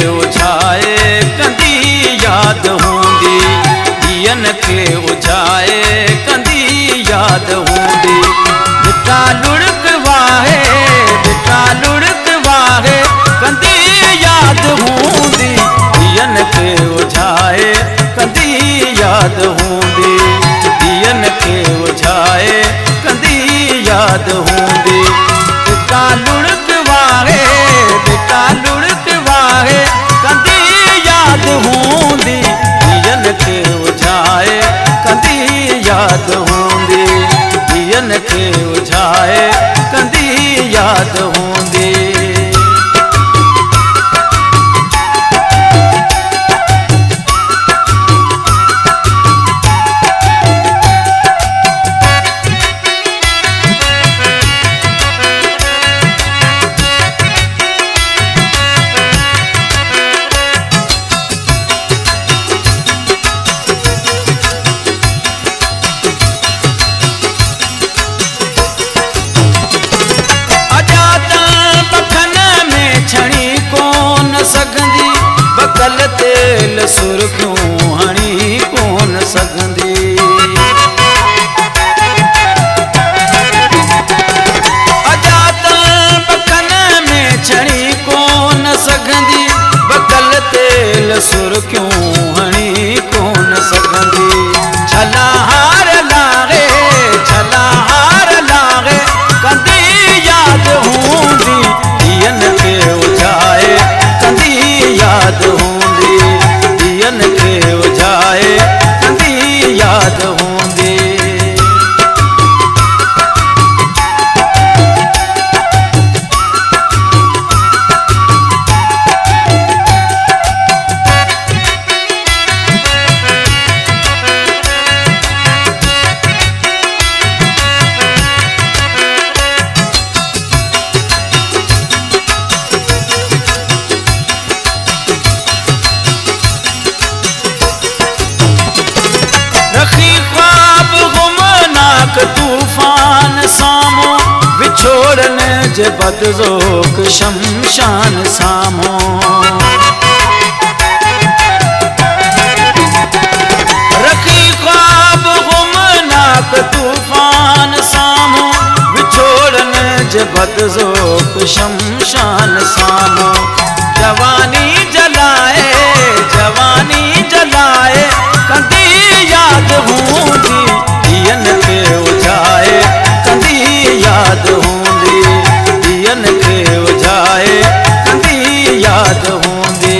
उछाए कंदी याद हूंदी, ॾींहंनि खे उछाए कंदी याद हूंदी। बिटा लुढ़क वाहे, बिटा लुढ़क वाहे कंदी याद हूंदी, ॾींहंनि खे उछाए कंदी याद हूंदी, ॾींहंनि खे उछाए कंदी याद हूंदी। बिटा लुढ़क वाहे, बिटा लुढ़क वाहे कंदी याद हूंदी, ॾींहंनि खे उछाए कंदी याद हूंदी, ॾींहंनि खे उछाए कंदी याद हूंदी। बकल तेल सुर्खियूं हणी कोन सघंदी, अजात बकल में छणी कोन सघंदी, बकल तेल सुर्खियूं हणी कोन सघंदी। छला हार लागे, छला हार लागे कंदी याद हूंदी, ॾींहंनि खे उछाए कंदी याद हूंदी, ॾींहंनि खे उछाए कंदी याद हूंदी। तूफान सामो विछोड़ने जे बदज़ोक शमशान सामो, रखी ख्वाब गुमनाक तूफान सामो विछोड़ने जे बदज़ोक शमशान सामो। जवानी जलाए, जवानी जलाए कंदी याद हूंदी, ॾींहंनि खे उछाए कंदी याद हूंदी, ॾींहंनि खे उछाए कंदी याद हूंदी।